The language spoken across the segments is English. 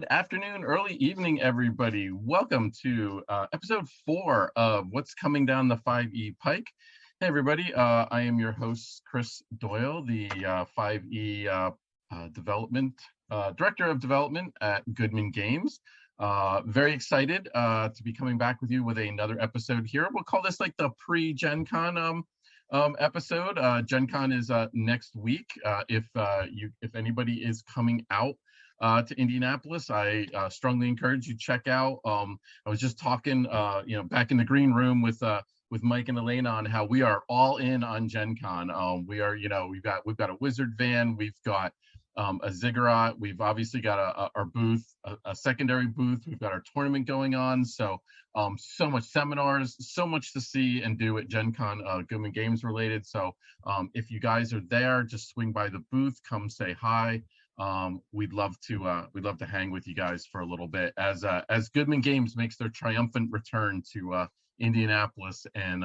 Good afternoon, early evening, everybody. Welcome to episode 4 of What's Coming Down the 5e Pike. Hey, everybody. I am your host, Chris Doyle, the 5e development director of development at Goodman Games. Very excited to be coming back with you with another episode here. We'll call this like the pre-Gen Con episode. Gen Con is next week. If anybody is coming out to Indianapolis, I strongly encourage you check out. I was just talking, back in the green room with Mike and Elena on how we are all in on Gen Con. We are, we've got a wizard van, we've got a ziggurat, we've obviously got our booth, a secondary booth, we've got our tournament going on. So so much seminars, so much to see and do at Gen Con, Goodman Games related. So if you guys are there, just swing by the booth, come say hi. We'd love to hang with you guys for a little bit as Goodman Games makes their triumphant return to Indianapolis and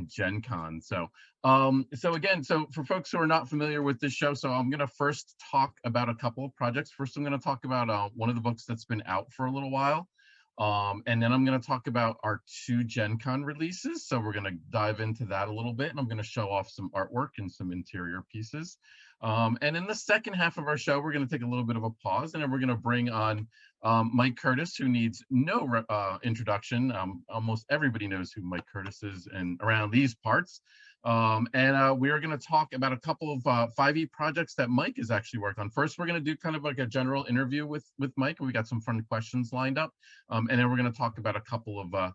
Gen Con. So for folks who are not familiar with this show, so I'm going to first talk about a couple of projects. First, I'm going to talk about one of the books that's been out for a little while. And then I'm going to talk about our 2 Gen Con releases. So we're going to dive into that a little bit, and I'm going to show off some artwork and some interior pieces. And in the second half of our show, we're going to take a little bit of a pause, and then we're going to bring on Mike Curtis, who needs no introduction. Almost everybody knows who Mike Curtis is and around these parts. We are going to talk about a couple of 5e projects that Mike has actually worked on. First, we're going to do kind of like a general interview with Mike, and we got some fun questions lined up. And then we're going to talk about a couple of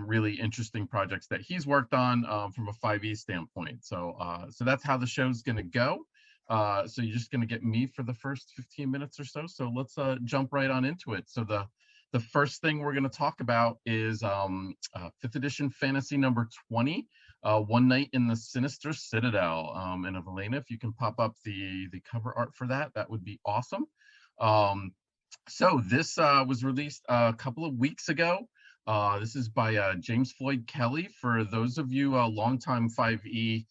really interesting projects that he's worked on from a 5e standpoint. So that's how the show's going to go. So you're just going to get me for the first 15 minutes or so. So let's jump right on into it. So the first thing we're going to talk about is 5th edition fantasy number 20, One Night in the Sinister Citadel. And Elena, if you can pop up the cover art for that, that would be awesome. So this was released a couple of weeks ago. This is by James Floyd Kelly. For those of you longtime 5e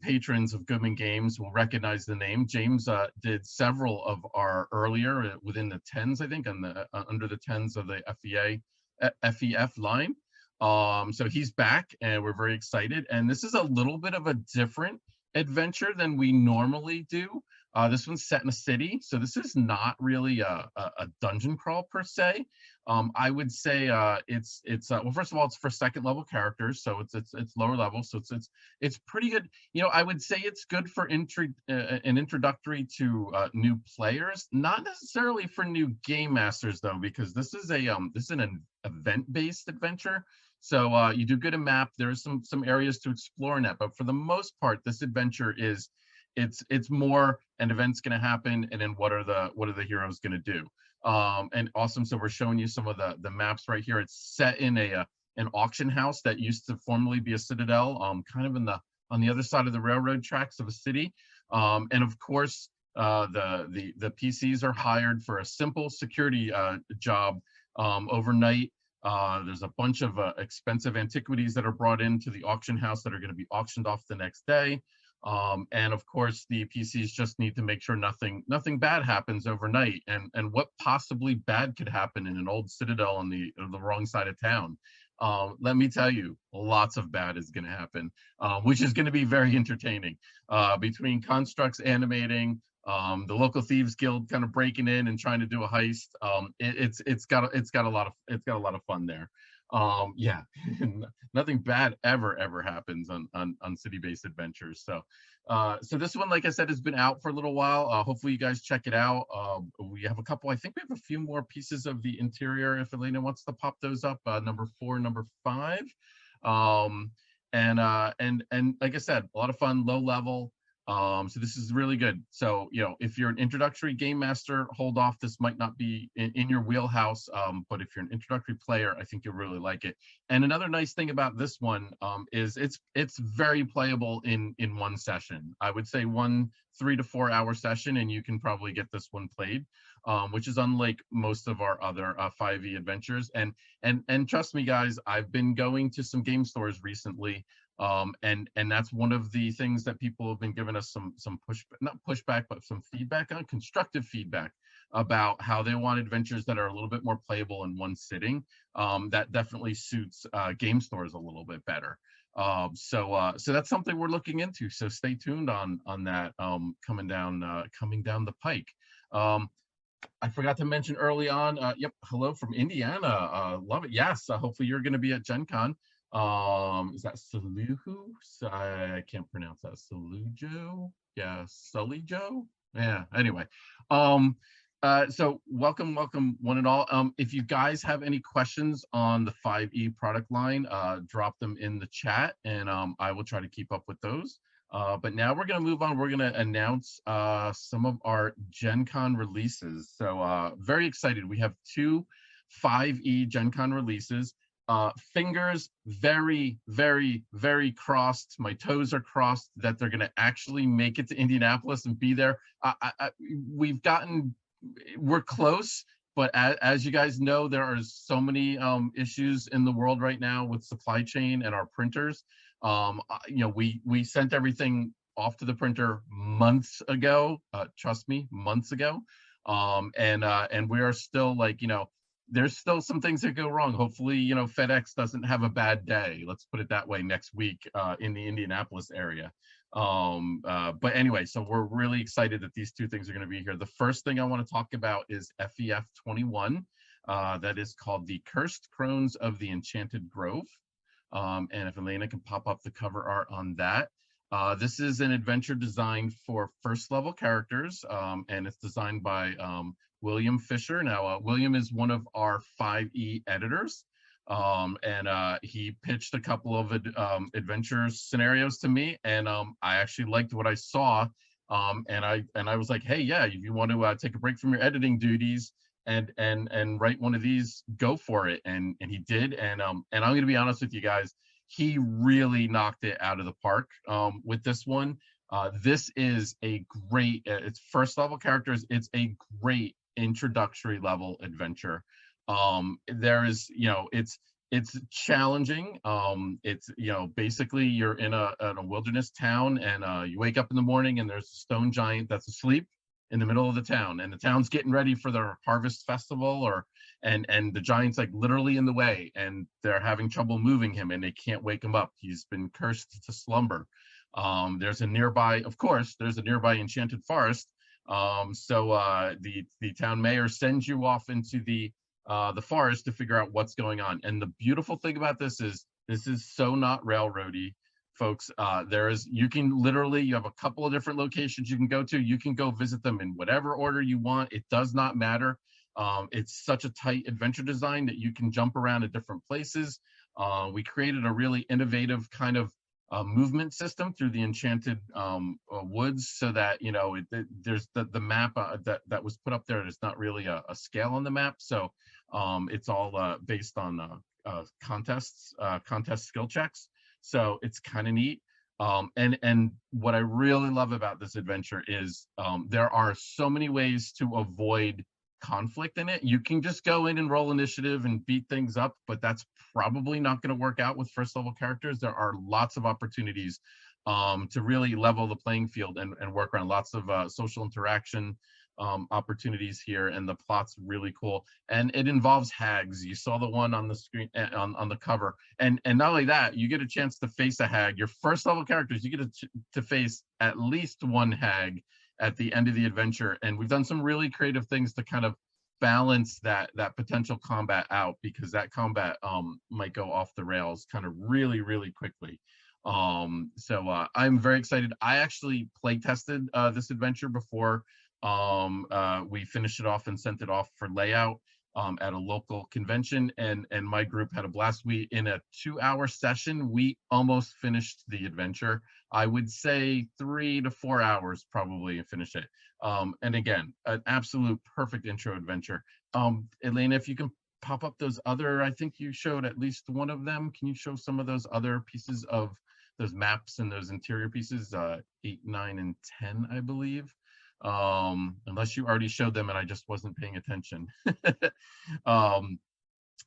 patrons of Goodman Games will recognize the name. James did several of our earlier within the 10s, I think, on the under the 10s of the FEF line. So he's back, and we're very excited. And this is a little bit of a different adventure than we normally do. This one's set in a city, so this is not really a dungeon crawl per se. I would say it's well, first of all, it's for second level characters, so it's lower level, so it's pretty good. I would say it's good for an introductory to new players, not necessarily for new game masters though, because this is an event-based adventure. So you do get a map. There's some areas to explore in that, but for the most part, this adventure is it's more an event's going to happen, and then what are the heroes going to do. And awesome. So we're showing you some of the maps right here. It's set in an auction house that used to formerly be a citadel, kind of on the other side of the railroad tracks of a city. And of course, the PCs are hired for a simple security job overnight. There's a bunch of expensive antiquities that are brought into the auction house that are going to be auctioned off the next day. And of course, the PCs just need to make sure nothing bad happens overnight. And what possibly bad could happen in an old citadel on the wrong side of town? Let me tell you, lots of bad is going to happen, which is going to be very entertaining. Between constructs animating, the local thieves guild kind of breaking in and trying to do a heist, it's got a lot of fun there. Yeah, nothing bad ever happens on city-based adventures. So this one, like I said, has been out for a little while. Hopefully you guys check it out. We have a couple, I think we have a few more pieces of the interior if Elena wants to pop those up, number 4, number 5. And like I said, a lot of fun, low level. So this is really good. So, if you're an introductory game master, hold off. This might not be in your wheelhouse, but if you're an introductory player, I think you'll really like it. And another nice thing about this one is it's very playable in one session. I would say 1 3 to 4 hour session, and you can probably get this one played, which is unlike most of our other 5e adventures. And trust me, guys, I've been going to some game stores recently. And that's one of the things that people have been giving us some not pushback, but some feedback on, constructive feedback about how they want adventures that are a little bit more playable in one sitting. That definitely suits game stores a little bit better. So that's something we're looking into. So stay tuned on that coming down the pike. I forgot to mention early on. Yep, hello from Indiana. Love it. Yes, hopefully you're going to be at Gen Con. Is that Saluhu? I can't pronounce that. Salujo? Yeah, Sully Joe? Yeah, anyway. So welcome one and all. If you guys have any questions on the 5e product line, drop them in the chat, and I will try to keep up with those. But now we're going to move on. We're going to announce some of our Gen Con releases. So very excited. We have 2 5e Gen Con releases. Fingers very, very, very crossed. My toes are crossed that they're going to actually make it to Indianapolis and be there. We're close, but as you guys know, there are so many issues in the world right now with supply chain and our printers. We sent everything off to the printer months ago. Trust me, months ago. And we are still like, there's still some things that go wrong. Hopefully, FedEx doesn't have a bad day. Let's put it that way next week in the Indianapolis area. But anyway, so we're really excited that these 2 things are going to be here. The first thing I want to talk about is FEF 21. That is called The Cursed Crones of the Enchanted Grove. And if Elena can pop up the cover art on that. This is an adventure designed for first level characters, and it's designed by William Fisher. Now, William is one of our 5e editors, and he pitched a couple of adventure scenarios to me, and I actually liked what I saw, and I was like, hey, yeah, if you want to take a break from your editing duties and write one of these, go for it. And he did, and I'm going to be honest with you guys, he really knocked it out of the park with this one. This is a great, it's first level characters, it's a great introductory level adventure. There is, it's challenging. It's, basically you're in a wilderness town, and you wake up in the morning and there's a stone giant that's asleep in the middle of the town, and the town's getting ready for their harvest festival, and the giant's like literally in the way, and they're having trouble moving him, and they can't wake him up. He's been cursed to slumber. There's a nearby enchanted forest. So the town mayor sends you off into the forest to figure out what's going on. And the beautiful thing about this is so not railroady, folks. You have a couple of different locations you can go to. You can go visit them in whatever order you want. It does not matter. It's such a tight adventure design that you can jump around to different places. We created a really innovative kind of movement system through the enchanted woods, so that there's the map that was put up there. There's not really a scale on the map, so it's all based on contest skill checks. So it's kind of neat. And what I really love about this adventure is there are so many ways to avoid conflict in it. You can just go in and roll initiative and beat things up, but that's probably not going to work out with first level characters. There are lots of opportunities to really level the playing field and work around lots of social interaction opportunities here, and the plot's really cool, and it involves hags. You saw the one on the screen on the cover, and not only that, you get a chance to face a hag. Your first level characters, you get to face at least one hag at the end of the adventure, and we've done some really creative things to kind of balance that potential combat out, because that combat might go off the rails kind of really quickly. So I'm very excited. I actually play tested this adventure before we finished it off and sent it off for layout at a local convention, and my group had a blast. We, in a 2-hour session, we almost finished the adventure. I would say 3 to 4 hours probably to finish it. And again, an absolute perfect intro adventure. Elena, if you can pop up those other, I think you showed at least one of them. Can you show some of those other pieces of those maps and those interior pieces, 8, 9, and 10, I believe? Unless you already showed them and I just wasn't paying attention.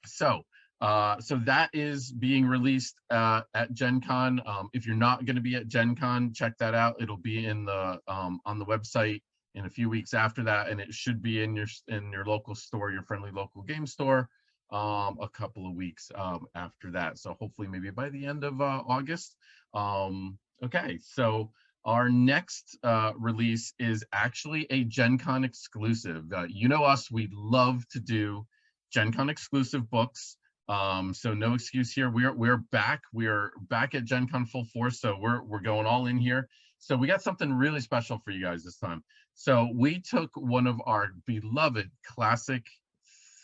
So that is being released at Gen Con. If you're not going to be at Gen Con, check that out. It'll be in the on the website in a few weeks after that, and it should be in your local store, your friendly local game store, a couple of weeks after that. So hopefully maybe by the end of August. Okay, so our next release is actually a Gen Con exclusive. You know us, we love to do Gen Con exclusive books. So no excuse here. We're back. We're back at Gen Con full force. So we're going all in here. So we got something really special for you guys this time. So we took one of our beloved classic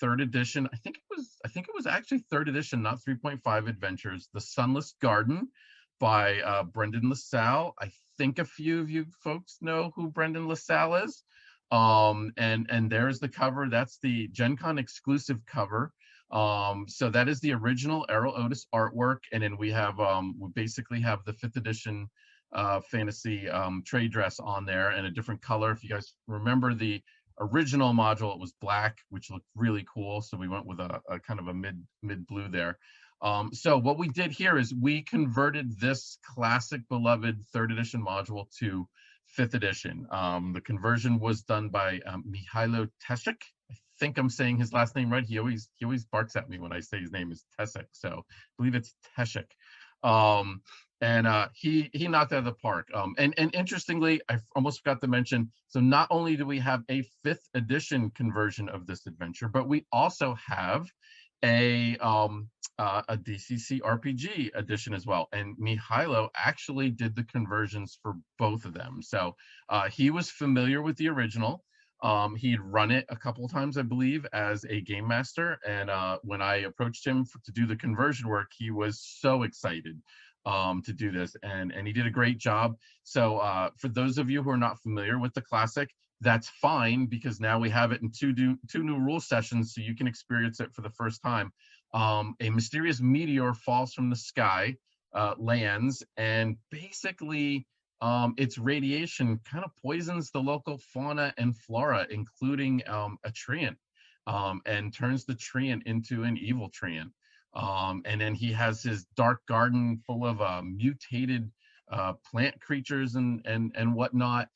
third edition. I think it was actually third edition, not 3.5 adventures, The Sunless Garden by Brendan LaSalle. I think a few of you folks know who Brendan LaSalle is. And there's the cover. That's the Gen Con exclusive cover. So that is the original Errol Otis artwork, and then we basically have the 5th edition fantasy trade dress on there and a different color. If you guys remember the original module, it was black, which looked really cool, so we went with a kind of a mid blue there. So what we did here is we converted this classic beloved 3rd edition module to 5th edition. The conversion was done by Mihailo Tesik. I think I'm saying his last name right. He always barks at me when I say his name is Tesik, so I believe it's Tesik. He knocked it out of the park. And interestingly, I almost forgot to mention, so not only do we have a 5th edition conversion of this adventure, but we also have a DCC RPG edition as well. And Mihailo actually did the conversions for both of them. So he was familiar with the original. He'd run it a couple of times, I believe, as a game master. And when I approached him to do the conversion work, he was so excited to do this, and he did a great job. So for those of you who are not familiar with the classic, that's fine, because now we have it in two new rule sessions, so you can experience it for the first time. A mysterious meteor falls from the sky, lands, and basically its radiation kind of poisons the local fauna and flora, including a treant, and turns the treant into an evil treant. And then he has his dark garden full of mutated plant creatures and whatnot.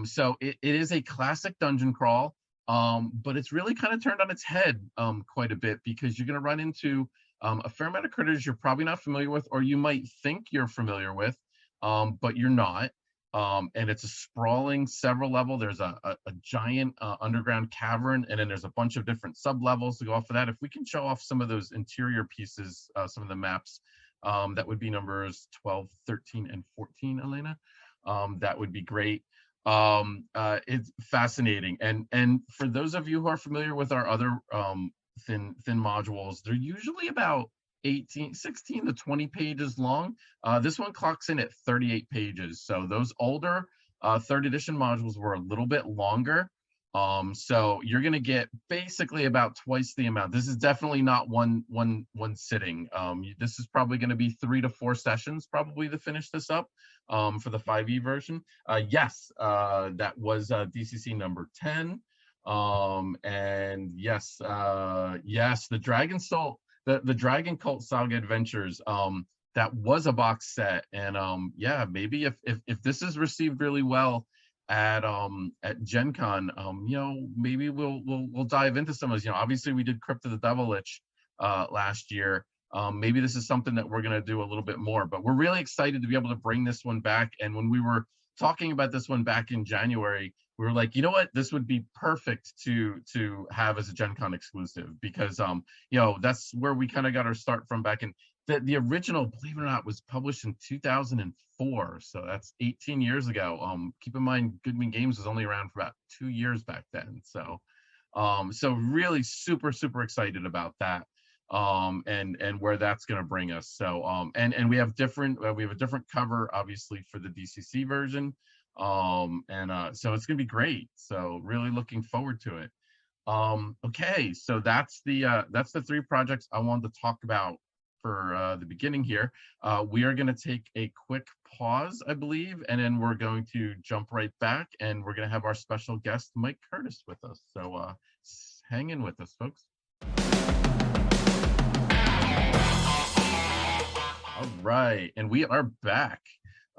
So it is a classic dungeon crawl, but it's really kind of turned on its head quite a bit, because you're going to run into a fair amount of critters you're probably not familiar with, or you might think you're familiar with, but you're not. And it's a sprawling several level. There's a giant underground cavern, and then there's a bunch of different sub levels to go off of that. If we can show off some of those interior pieces, some of the maps, that would be numbers 12, 13, and 14, Elena. That would be great. It's fascinating. And for those of you who are familiar with our other thin modules, they're usually about 16 to 20 pages long. This one clocks in at 38 pages. So those older 3rd edition modules were a little bit longer. So you're going to get basically about twice the amount. This is definitely not one sitting. This is probably going to be 3 to 4 sessions probably to finish this up for the 5e version. Yes, that was DCC number 10. And yes, the Dragon Soul, the Dragon Cult Saga Adventures, that was a box set. And yeah, maybe if this is received really well at Gen Con, you know, maybe we'll dive into some of those. You know, obviously we did Crypt of the Devil Lich last year. Maybe this is something that we're going to do a little bit more, but we're really excited to be able to bring this one back. And when we were talking about this one back in January, we were like, you know what, this would be perfect to have as a Gen Con exclusive, because you know, that's where we kind of got our start from back in the original, believe it or not, was published in 2004. So that's 18 years ago. Keep in mind, Goodman Games was only around for about 2 years back then. So so really super excited about that. And where that's going to bring us. So and we have a different cover, obviously, for the DCC version. So it's going to be great. So really looking forward to it. Okay, so that's the 3 projects I wanted to talk about for the beginning here. We are going to take a quick pause, I believe, and then we're going to jump right back, and we're going to have our special guest Mike Curtis with us. So hang in with us, folks. All right, and we are back.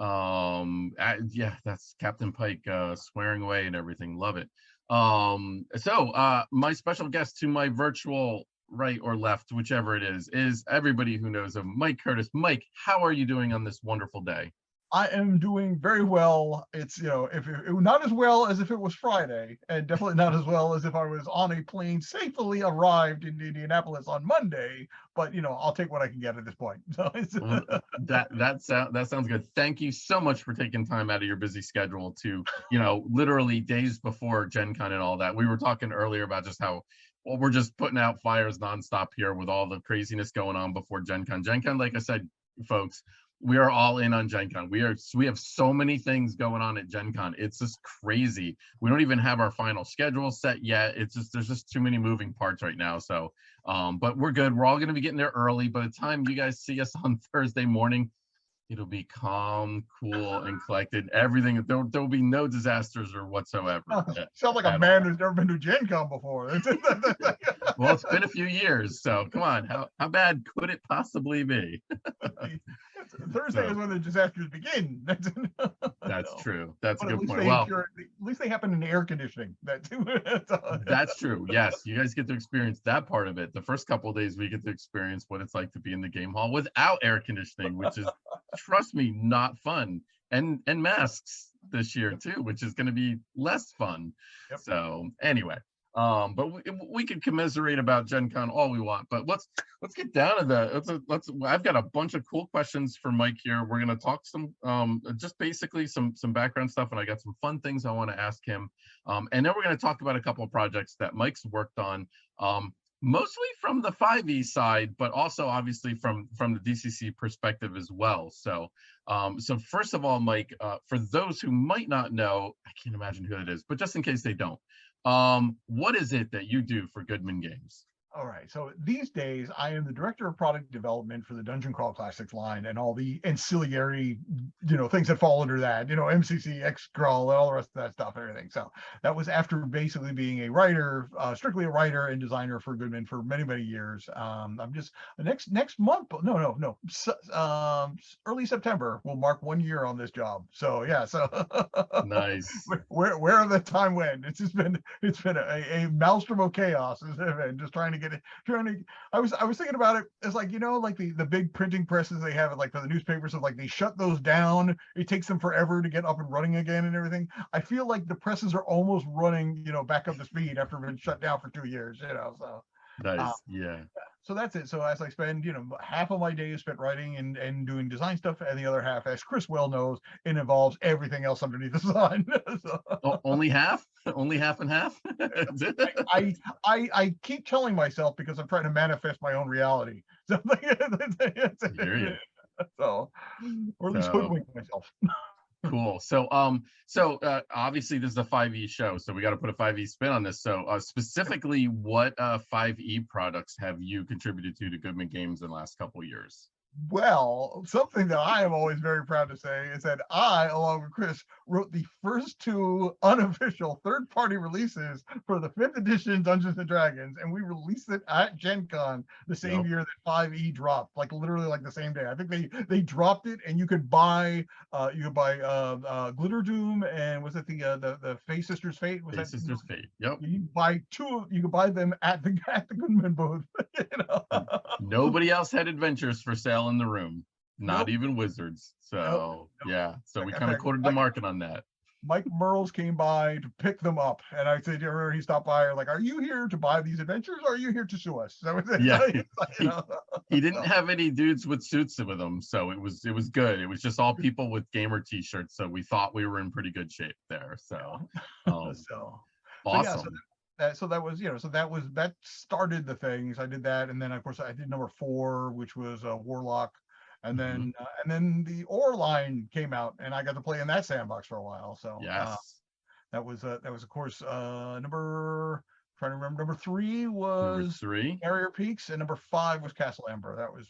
Yeah, that's Captain Pike swearing away and everything. Love it. My special guest to my virtual right or left, whichever it is everybody who knows him, Mike Curtis. Mike, how are you doing on this wonderful day? I am doing very well. It's, if it not as well as if it was Friday, and definitely not as well as if I was on a plane safely arrived in Indianapolis on Monday. But I'll take what I can get at this point. So Well, that sounds good. Thank you so much for taking time out of your busy schedule to, literally days before Gen Con and all that. We were talking earlier about just how, well, we're just putting out fires nonstop here with all the craziness going on before Gen Con. Gen Con, like I said, folks, we are all in on Gen Con. We have so many things going on at Gen Con. It's just crazy. We don't even have our final schedule set yet. There's just too many moving parts right now. So but we're good. We're all going to be getting there early. By the time you guys see us on Thursday morning, it'll be calm, cool, and collected. Everything, there'll be no disasters or whatsoever. Sound like a man who's never been to Gen Con before. Well, it's been a few years, so come on. How bad could it possibly be? Thursday is when the disasters begin. That's true. That's a good point. Well, at least they happen in air conditioning. That's true. Yes, you guys get to experience that part of it. The first couple of days, we get to experience what it's like to be in the game hall without air conditioning, which is, trust me, not fun. And masks this year too, which is going to be less fun. Yep. So anyway. But we could commiserate about Gen Con all we want, but let's get down to that. I've got a bunch of cool questions for Mike here. We're gonna talk some just basically some background stuff, and I got some fun things I want to ask him. And then we're gonna talk about a couple of projects that Mike's worked on, mostly from the 5e side, but also obviously from the DCC perspective as well. So first of all, Mike, for those who might not know, I can't imagine who it is, but just in case they don't, what is it that you do for Goodman Games? All right. So these days, I am the director of product development for the Dungeon Crawl Classics line and all the ancillary, things that fall under that, MCC, X-Crawl, all the rest of that stuff, everything. So that was after basically being a writer, strictly a writer and designer for Goodman for many, many years. I'm just next month. No. Early September will mark 1 year on this job. So yeah. So nice. Where the time went? It's been a maelstrom of chaos. And just trying to I was thinking about it as like the big printing presses they have like for the newspapers, of like they shut those down, it takes them forever to get up and running again and everything. I feel like the presses are almost running back up to speed after being shut down for 2 years. So nice. Yeah. So that's it. So as I spend, half of my day is spent writing and doing design stuff, and the other half, as Chris well knows, it involves everything else underneath the sun. Only half? Only half and half? I keep telling myself, because I'm trying to manifest my own reality. So, or at least hoodwink myself. Cool. So obviously this is a 5e show, so we got to put a 5e spin on this. So specifically, what 5e products have you contributed to Goodman Games in the last couple of years? Well, something that I am always very proud to say is that I, along with Chris, wrote the first 2 unofficial third-party releases for the 5th edition Dungeons and Dragons, and we released it at Gen Con the same year that 5e dropped, like literally like the same day. I think they dropped it, and you could buy Glitter Doom, and was it the Fae Sisters Fate? Was Fae Sisters Fate? Yep. You could buy them at the Goodman booth. Nobody else had adventures for sale in the room, not Nope. even Wizards. So Nope. yeah, so we kind of quoted the market on that. Mike Merles came by to pick them up, and I said, he stopped by, like, are you here to buy these adventures, or are you here to sue us? So yeah, he didn't have any dudes with suits with him, so it was good. It was just all people with gamer t-shirts, so we thought we were in pretty good shape there. So awesome. So that started the things. I did that, and then of course I did number 4, which was Warlock, and then the Ore line came out, and I got to play in that sandbox for a while. So yes, that was of course number 3 was Barrier Peaks, and number 5 was Castle Amber. That was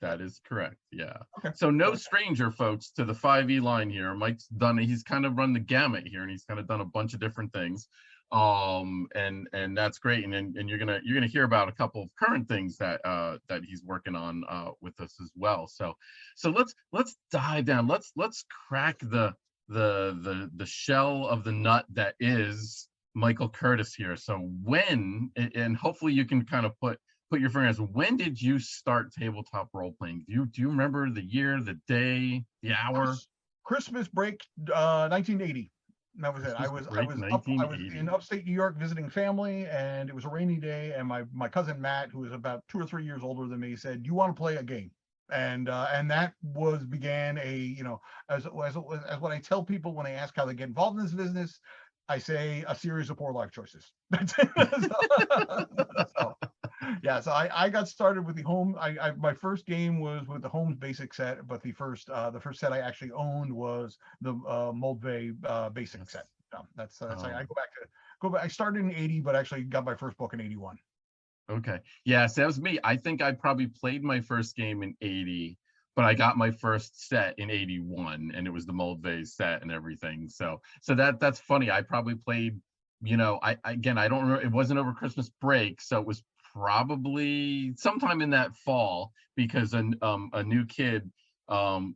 that is correct. Yeah. Okay. So no stranger, folks, to the 5e line here. Mike's done it. He's kind of run the gamut here, and he's kind of done a bunch of different things. And that's great. And you're gonna hear about a couple of current things that he's working on with us as well. So let's dive down. Let's crack the shell of the nut that is Michael Curtis here. So when, and hopefully you can kind of put your fingers, when did you start tabletop role playing? Do you remember the year, the day, the hour? Christmas break, 1980. That was it. I was in upstate New York visiting family, and it was a rainy day. And my cousin Matt, who was about 2 or 3 years older than me, said, "Do you want to play a game?" And that began as what I tell people when they ask how they get involved in this business. I say a series of poor life choices. That's it. So, yeah, so I got started with the home. My first game was with the Holmes basic set, but the first set I actually owned was the Moldvay basic set. That's I go back. I started in 80, but actually got my first book in 81. Okay, yeah, so that was me. I think I probably played my first game in 80, but I got my first set in 81, and it was the Moldvay set and everything. So that's funny. I probably played, I don't remember. It wasn't over Christmas break, so it was probably sometime in that fall, because a new kid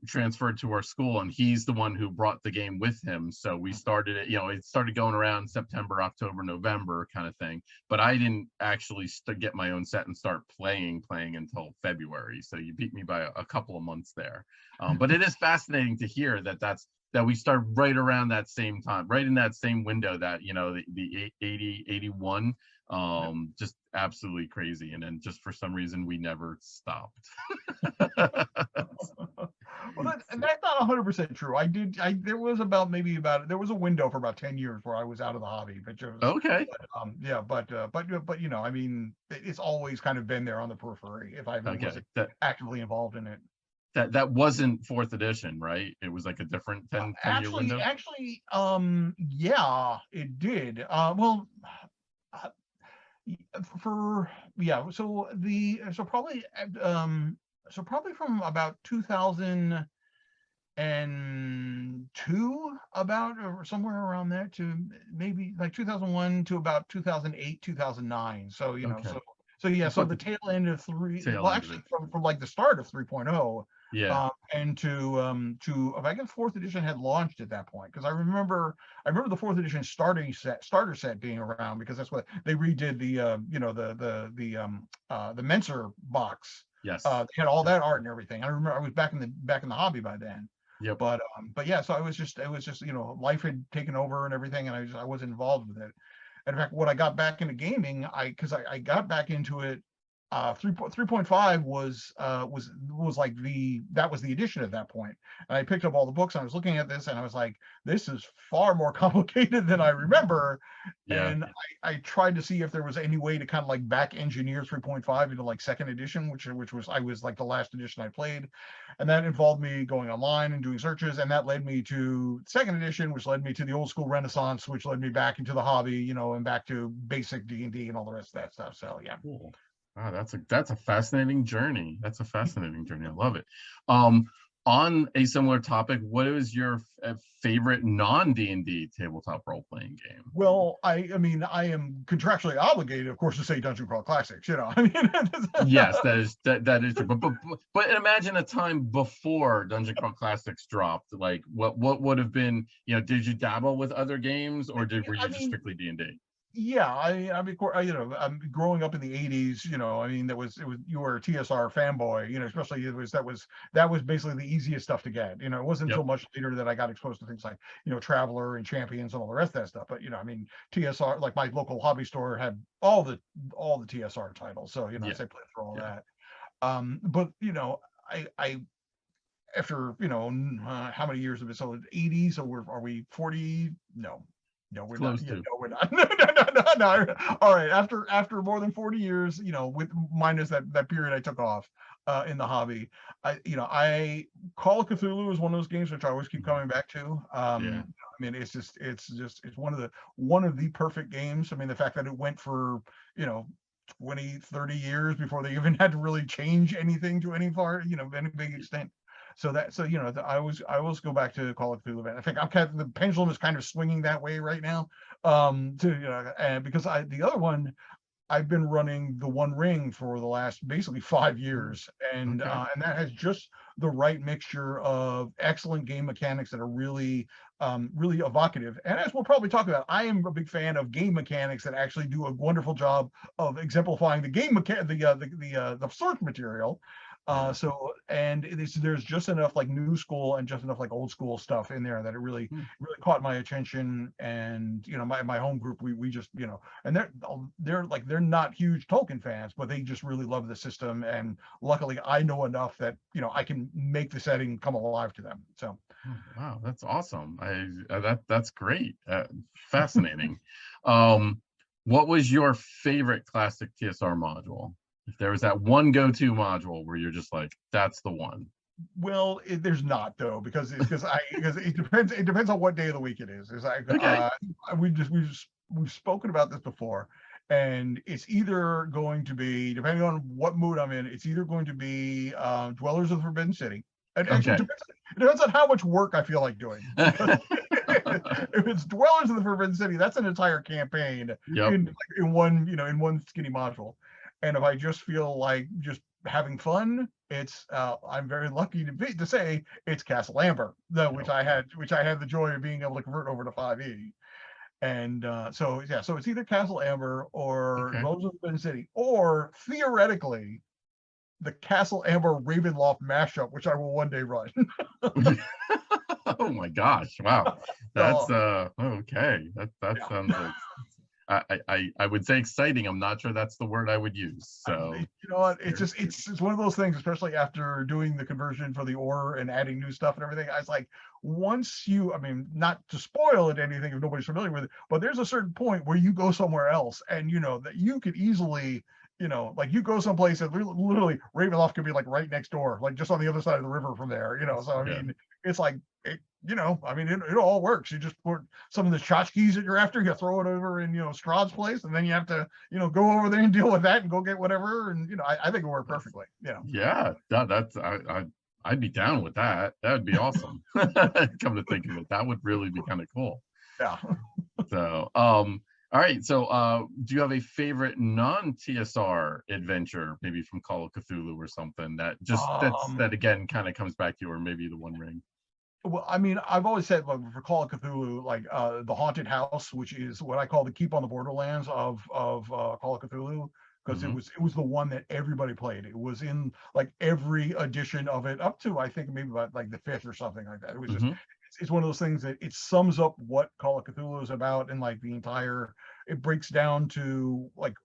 transferred to our school, and he's the one who brought the game with him. So we started it, it started going around September, October, November kind of thing. But I didn't actually get my own set and start playing until February. So you beat me by a couple of months there. But it is fascinating to hear that we start right around that same time, right in that same window, that the 80, 81. Just absolutely crazy. And then just for some reason we never stopped. Well, that's not 100% true. There was there was a window for about 10 years where I was out of the hobby, but okay. But I mean, it's always kind of been there on the periphery if I wasn't actively involved in it. That wasn't 4th edition, right? It was like a different 10-year window. Actually, yeah, it did. So probably from about 2002, about, or somewhere around there, to maybe like 2001 to about 2008, 2009. So so the tail end of from like the start of 3.0. Yeah. And I guess 4th edition had launched at that point, because I remember the 4th edition starter set being around, because that's what they redid the Menser box. Yes. They had all that art and everything. I remember I was back in the hobby by then. Yep. But yeah, so it was just life had taken over and everything, and I wasn't involved with it. And in fact, when I got back into gaming, because I got back into it, 3.5 was like that was the edition at that point. And I picked up all the books, and I was looking at this, and I was like, this is far more complicated than I remember. Yeah. And I tried to see if there was any way to kind of like back engineer 3.5 into like 2nd edition, which was like the last edition I played. And that involved me going online and doing searches, and that led me to 2nd edition, which led me to the old school Renaissance, which led me back into the hobby, and back to basic D&D and all the rest of that stuff. So yeah. Cool. Wow, that's a fascinating journey. I love it. On a similar topic, what is your favorite non D&D tabletop role playing game? Well, I mean, I am contractually obligated, of course, to say Dungeon Crawl Classics. I mean, yes, that is true. But imagine a time before Dungeon Crawl Classics dropped. Like, what would have been? Did you dabble with other games, or were you just strictly D&D? Yeah, I mean, I'm growing up in the 80s. I mean, you were a TSR fanboy. Especially that was basically the easiest stuff to get. It wasn't until much later that I got exposed to things like Traveler and Champions and all the rest of that stuff. But I mean, TSR, like my local hobby store, had all the TSR titles. So I played through all that. But I after how many years of it? So 80s. So are we 40? No, we're Close not. to. No, we're not. No. All right. After more than 40 years, with minus that period I took off in the hobby, I Call of Cthulhu is one of those games which I always keep coming back to. I mean, it's one of the perfect games. I mean, the fact that it went for 20, 30 years before they even had to really change anything to any big extent. so you know, I always go back to Call of Cthulhu. I think the pendulum is kind of swinging that way right now. To you know, and because the other one, I've been running the One Ring for the last basically 5 years, Okay. and that has just the right mixture of excellent game mechanics that are really really evocative. And as we'll probably talk about, I am a big fan of game mechanics that actually do a wonderful job of exemplifying the game the source material. Yeah. So and there's just enough like new school and just enough like old school stuff in there that it really Hmm. really caught my attention. And you know, my home group, we just, you know, and they're not huge Tolkien fans, but they just really love the system. And luckily, I know enough that you know I can make the setting come alive to them. So Oh, wow, that's awesome. That's great. Fascinating. Um, what was your favorite classic TSR module? If there was that one go-to module where you're just like, that's the one. well, there's not though, because it depends on what day of the week it is. It's like Okay. we've spoken about this before, and it's either going to be, depending on what mood I'm in, it's either going to be Dwellers of the Forbidden City. And actually, Okay. it depends on how much work I feel like doing. Because if it's Dwellers of the Forbidden City, that's an entire campaign Yep. in one, you know, in one skinny module. And if I just feel like just having fun, it's I'm very lucky to say it's Castle Amber, though, Yep. which I had the joy of being able to convert over to 5e. And so yeah, so it's either Castle Amber or Okay. Dwellers of the Forbidden City, or theoretically the Castle Amber Ravenloft mashup, which I will one day run. Oh my gosh. Wow. That's So okay. That yeah. sounds I would say exciting. I'm not sure that's the word I would use. So You know what? It's here. just it's one of those things, especially after doing the conversion for the ore and adding new stuff and everything. I was like, once you, I mean, not to spoil it anything if nobody's familiar with it, but there's a certain point where you go somewhere else, and you know that you could easily, you know, like you go someplace that literally Ravenloft could be like right next door, like just on the other side of the river from there, you know. So I Yeah. mean, it's like you know, I mean, it all works. You just put some of the tchotchkes that you're after, you throw it over in, you know, Strahd's place, and then you have to, you know, go over there and deal with that and go get whatever. And, you know, I think it worked That's perfectly, you know. yeah. That's I'd be down with that. That would be awesome. Come to think of it, that would really be kind of cool. Yeah. So, all right. So, do you have a favorite non-TSR adventure, maybe from Call of Cthulhu or something that Um, again kind of comes back to you, or maybe the One Ring? well, I mean, I've always said, like, for Call of Cthulhu, like the Haunted House, which is what I call the Keep on the Borderlands of Call of Cthulhu, because Hmm. it was the one that everybody played. It was in like every edition of it up to I think maybe about like the fifth or something like that. It was just Hmm. it's one of those things that it sums up what Call of Cthulhu is about, and like the entire, it breaks down to like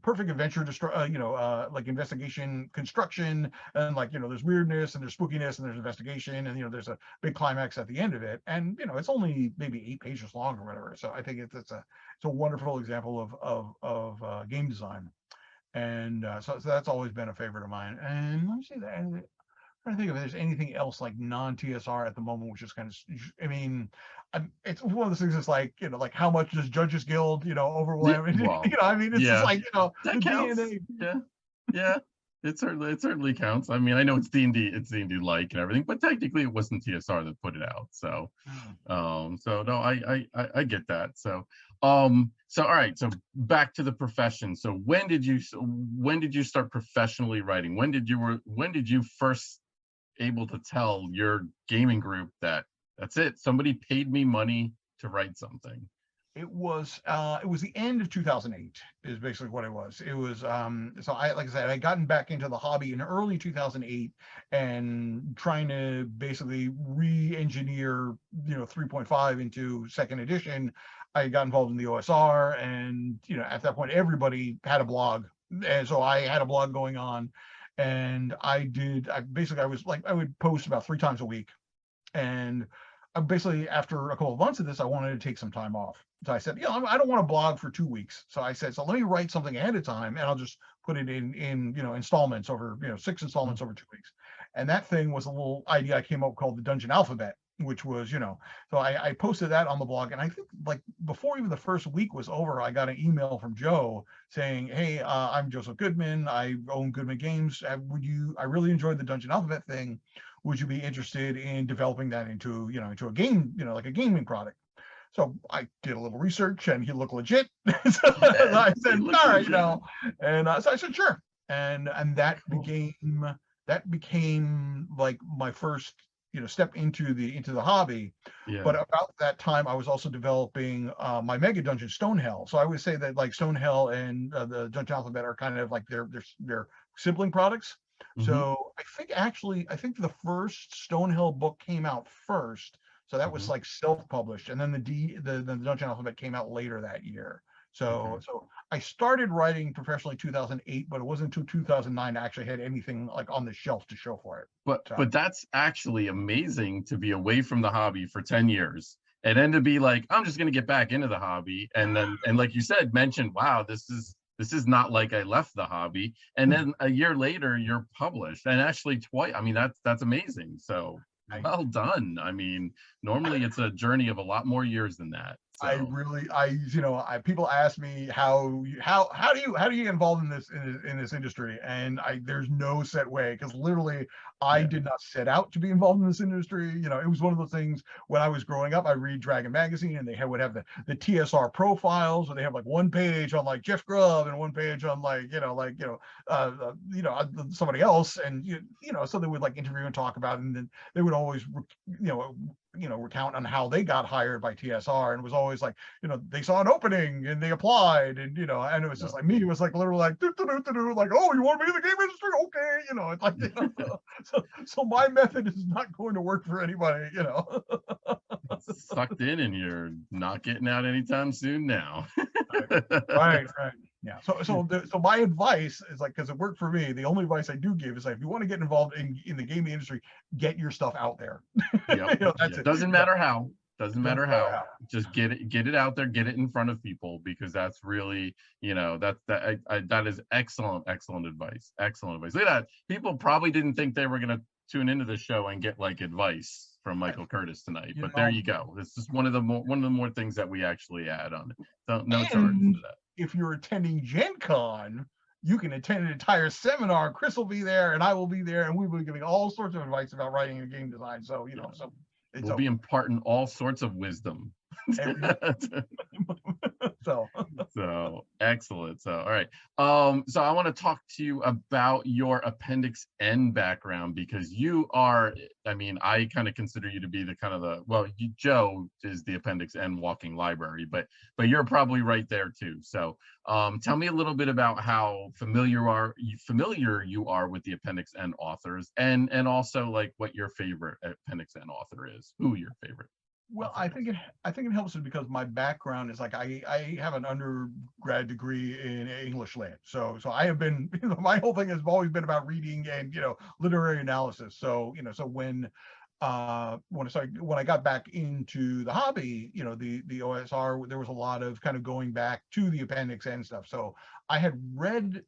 perfect adventure you know, like investigation construction, and like, you know, there's weirdness and there's spookiness and there's investigation, and you know, there's a big climax at the end of it. And you know, it's only maybe 8 pages long or whatever. So I think it's a wonderful example of game design. And so that's always been a favorite of mine. And let me see that. I'm trying to think if there's anything else like non-TSR at the moment, which is kind of, I mean, it's one of those things that's like, you know, like how much does Judges Guild, you know, Yeah. overwhelm? You Well, know, I mean, it's just yeah, like, you know, the that counts. DNA. Yeah. Yeah. It certainly counts. I mean, I know it's D&D, it's D&D like and everything, but technically it wasn't TSR that put it out. So so no, I get that. So so all right, so back to the profession. So when did you start professionally writing? When did you first able to tell your gaming group that that's it, somebody paid me money to write something? It was the end of 2008 is basically what it was. It was so I, like I said, I gotten back into the hobby in early 2008 and trying to basically re-engineer, you know, 3.5 into second edition. I got involved in the OSR, and you know, at that point everybody had a blog. And so I had a blog going on, and I was like, I would post about 3 times a week. And basically, after a couple of months of this, I wanted to take some time off. So I said, you know, I don't want to blog for 2 weeks. So I said, so let me write something ahead of time, and I'll just put it in you know, installments over, you know, 6 installments over 2 weeks. And that thing was a little idea I came up with called the Dungeon Alphabet, which was, you know, so I posted that on the blog, and I think like before even the first week was over, I got an email from Joe saying, hey, I'm Joseph Goodman. I own Goodman Games. I really enjoyed the Dungeon Alphabet thing. would you be interested in developing that into, into a game, like a gaming product? So I did a little research, and he looked legit. So Yeah, I he said, looked all right, legit. and so I said, sure. And that Cool. became like my first, step into the hobby. Yeah. But about that time, I was also developing my mega dungeon Stonehell. So I would say that like Stonehell and the Dungeon Alphabet are kind of like their sibling products. Hmm. So I think the first Stonehell book came out first, so that was Hmm. like self-published, and then the Dungeon Alphabet came out later that year. Okay. So I started writing professionally 2008, but it wasn't until 2009 I actually had anything like on the shelf to show for it. So But that's actually amazing to be away from the hobby for 10 years and then to be like, I'm just going to get back into the hobby. And then, and like you said, mention, wow, this is not like I left the hobby. And then a year later, you're published, and actually twice. I mean, that's amazing. So I well done. I mean, normally it's a journey of a lot more years than that. I So really, people ask me how do you get involved in this industry, and there's no set way, because literally I yeah, did not set out to be involved in this industry. It was one of those things. When I was growing up, I read Dragon magazine, and would have the TSR profiles, where they have like one page on like Jeff Grubb and one page on somebody else, and so they would like interview and talk about it, and then they would always recount on how they got hired by TSR, and it was always like, they saw an opening and they applied, and and it was yeah. just like me, it was like literally like like, oh, you want to be in the game industry? Okay, it's like, so my method is not going to work for anybody. Sucked in, and you're not getting out anytime soon now. Right. Yeah. So my advice is like, because it worked for me, the only advice I do give is like, if you want to get involved in the gaming industry, get your stuff out there. Yep. That's Yeah. it. Doesn't matter how. Doesn't Doesn't matter matter how. how. Just get it out there, get it in front of people, because that's really, that is excellent advice. Excellent advice. Look at that. People probably didn't think they were gonna tune into the show and get like advice from Michael Curtis tonight, You but there know, you go. This is one of the more things that we actually add on it. So no charge And for that. if you're attending Gen Con, you can attend an entire seminar. Chris will be there, and I will be there, and we will be giving all sorts of advice about writing and game design. So, Yeah. so it's We'll be open. imparting all sorts of wisdom. Every, so, So excellent. So all right. So I want to talk to you about your Appendix N background, because you are, I mean, I kind of consider you to be the kind of Joe is the Appendix N walking library, but you're probably right there too. So tell me a little bit about how familiar you are with the Appendix N authors, and also like what your favorite Appendix N author is, who your favorite well, author is. I think it helps because my background is like, I have an undergrad degree in English lit. So I have been, my whole thing has always been about reading and literary analysis. So so when I got back into the hobby, the OSR, there was a lot of kind of going back to the Appendix and stuff. So I had read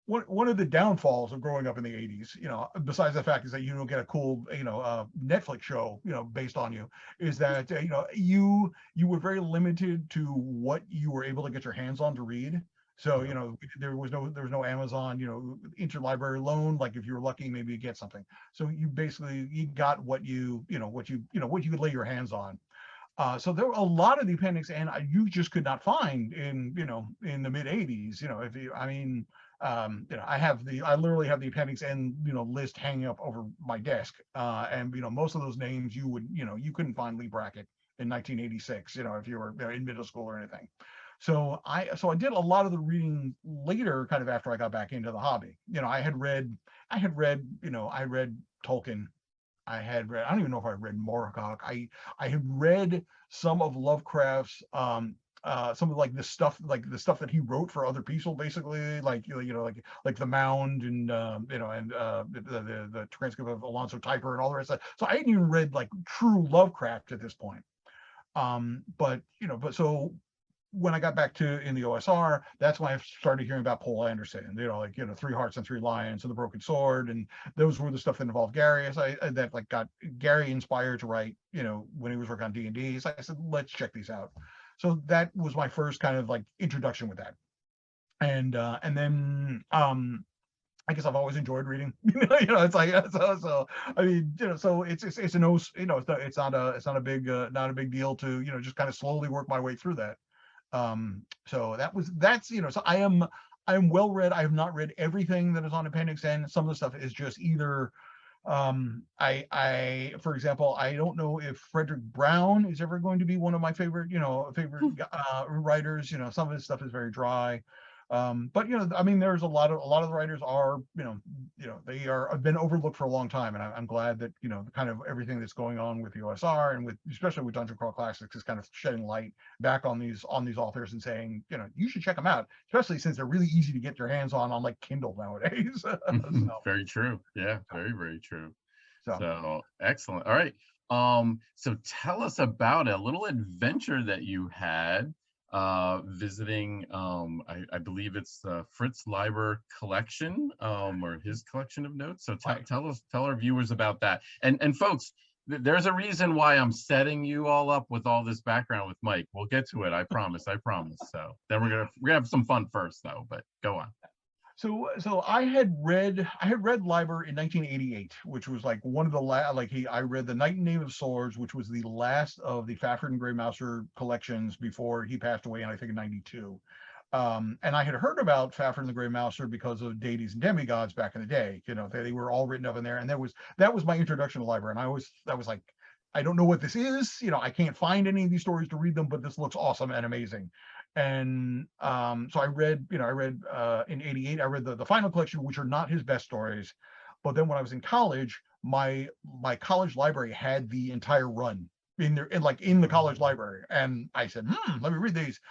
one of the downfalls of growing up in the 80s, besides the fact is that you don't get a cool, Netflix show, based on you, is that, you were very limited to what you were able to get your hands on to read. So, Yeah. there was no Amazon, interlibrary loan. Like if you were lucky, maybe you get something. So you got what what you could lay your hands on. So there were a lot of the appendix, and you just could not find in the mid 80s. If you, I mean, I literally have the appendix and list hanging up over my desk, and most of those names you couldn't find Lee Brackett in 1986, if you were in middle school or anything. So I did a lot of the reading later, kind of after I got back into the hobby. I read Tolkien. I don't even know if I read Moorcock. I had read some of Lovecraft's, some of like the stuff that he wrote for other people, basically, like like The Mound, and the transcript of Alonso Typer and all the rest of that. So I hadn't even read like true Lovecraft at this point. But so when I got back to in the OSR, that's when I started hearing about Poul Anderson, Three Hearts and Three Lions and The Broken Sword, and those were the stuff that involved Gary. That like got Gary inspired to write, when he was working on D&D. So I said, let's check these out. So that was my first kind of like introduction with that, and then I guess I've always enjoyed reading. It's like so. I mean, so it's a no, it's not a big not a big deal to just kind of slowly work my way through that. So that's so I am well read. I have not read everything that is on Appendix N. Some of the stuff is just either for example, I don't know if Frederick Brown is ever going to be one of my favorite writers. Some of his stuff is very dry. But I mean, there's a lot of the writers are they are have been overlooked for a long time, and I'm glad that kind of everything that's going on with the OSR and with especially with Dungeon Crawl Classics is kind of shedding light back on these authors and saying you should check them out, especially since they're really easy to get your hands on like Kindle nowadays. So, very true. Yeah, very true. so So excellent. All right. So tell us about a little adventure that you had visiting I believe it's Fritz Leiber collection or his collection of notes. So tell our viewers about that. And folks, there's a reason why I'm setting you all up with all this background with Mike. We'll get to it. I promise. So then we're gonna have some fun first though, but go on. So I had read Leiber in 1988, which was like one of the I read The Knight and Name of Swords, which was the last of the Fafhrd and Grey Mouser collections before he passed away, and I think in 92. And I had heard about Fafhrd and the Grey Mouser because of Deities and Demigods back in the day. They were all written up in there, and that was my introduction to Leiber. And I was like, I don't know what this is. I can't find any of these stories to read them, but this looks awesome and amazing. And so I read in 88, I read the final collection, which are not his best stories. But then when I was in college, my college library had the entire run in the college library. And I said, let me read these.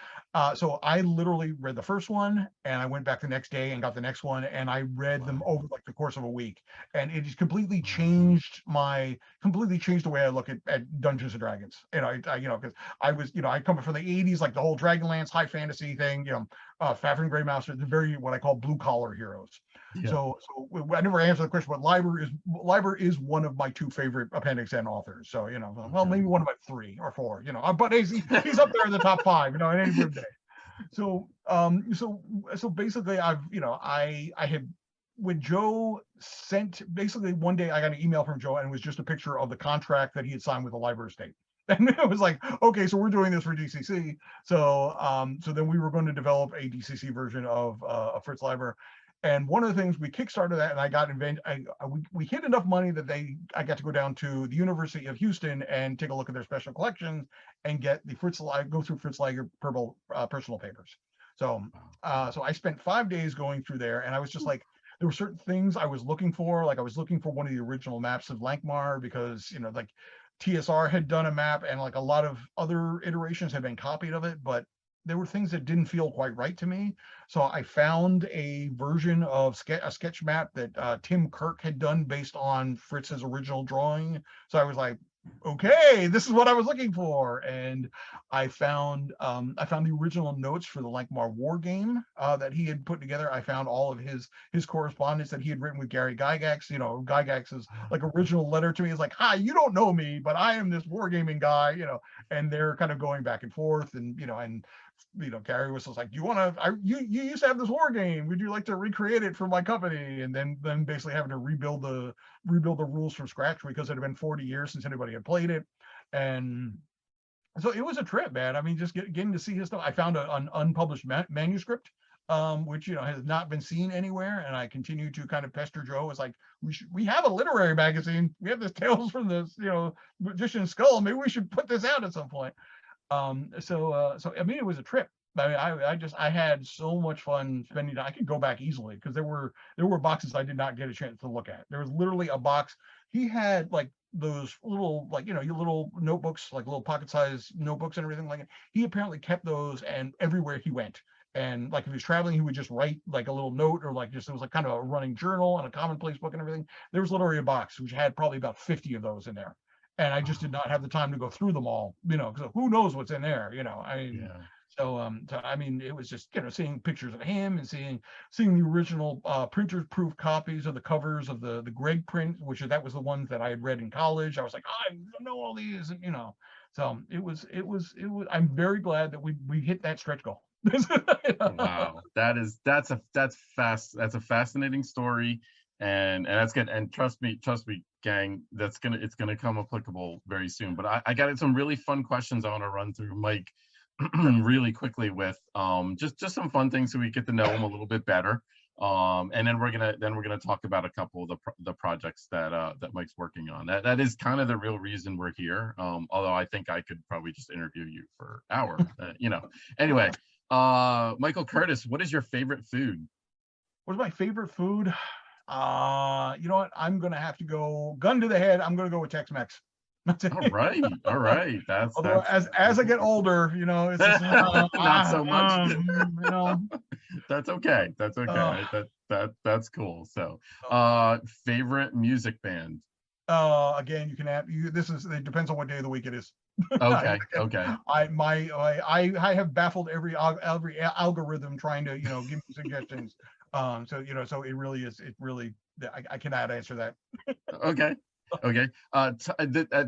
So I literally read the first one, and I went back the next day and got the next one, and I read them over like the course of a week. And it just completely changed the way I look at Dungeons and Dragons. Because I come from the 80s, like the whole Dragonlance high fantasy thing, Fafhrd and Grey Mouser, the very what I call blue collar heroes. Yeah. So I never answered the question, but Leiber is one of my two favorite Appendix N authors. So well, maybe one of my 3 or 4. But he's up there in the top 5. In any given day. So so basically, I had when Joe sent basically one day I got an email from Joe, and it was just a picture of the contract that he had signed with the Leiber estate. And it was like, okay, so we're doing this for DCC. So so then we were going to develop a DCC version of Fritz Leiber. And one of the things we kickstarted that, and I got we hit enough money that I got to go down to the University of Houston and take a look at their special collections and get the go through Fritz Leiber personal papers. So so I spent 5 days going through there, and I was just like, there were certain things I was looking for. Like I was looking for one of the original maps of Lankhmar because like TSR had done a map, and like a lot of other iterations had been copied of it, but there were things that didn't feel quite right to me. So I found a version of a sketch map that Tim Kirk had done based on Fritz's original drawing. So I was like, okay, this is what I was looking for. And I found the original notes for the Lankamar war game that he had put together. I found all of his correspondence that he had written with Gary Gygax. Gygax's like original letter to me is like, hi, you don't know me, but I am this wargaming guy, and they're kind of going back and forth, and Gary was just like, you used to have this war game, would you like to recreate it for my company? And then basically having to rebuild the rules from scratch because it had been 40 years since anybody had played it. And so it was a trip, man. I mean, just getting to see his stuff. I found an unpublished manuscript, which has not been seen anywhere, and I continue to kind of pester Joe. It's like, we have a literary magazine, we have this Tales from the Magician's Skull, maybe we should put this out at some point. So I mean, it was a trip. I mean, I had so much fun spending. I could go back easily because there were boxes I did not get a chance to look at. There was literally a box. He had like those little, like, your little notebooks, like little pocket-sized notebooks and everything like that. He apparently kept those, and everywhere he went. And like if he was traveling, he would just write like a little note, or like just, it was like kind of a running journal and a commonplace book and everything. There was literally a box which had probably about 50 of those in there. And I just did not have the time to go through them all, because who knows what's in there, I mean, yeah. So I mean, it was just, seeing pictures of him and seeing the original printer proof copies of the covers of the Greg print, that was the ones that I had read in college. I was like, I know all these, and so it was I'm very glad that we hit that stretch goal. Wow, that's a fascinating story, and that's good. And trust me, gang, it's gonna come applicable very soon. But I got some really fun questions I want to run through Mike really quickly with just some fun things so we get to know him a little bit better. And then we're gonna talk about a couple of the projects that Mike's working on. That is kind of the real reason we're here. Although I think I could probably just interview you for hours. Anyway, Michael Curtis, what is your favorite food? What's my favorite food? You know what? I'm gonna have to go gun to the head. I'm gonna go with Tex-Mex. All right. Although as I get older, it's just, not so much. you know. That's okay. That's okay. That's cool. So, favorite music band? Again, you can have you. It depends on what day of the week it is. Okay. Okay. I have baffled every algorithm trying to give me suggestions. So it really is. It really I cannot answer that. Okay. Okay.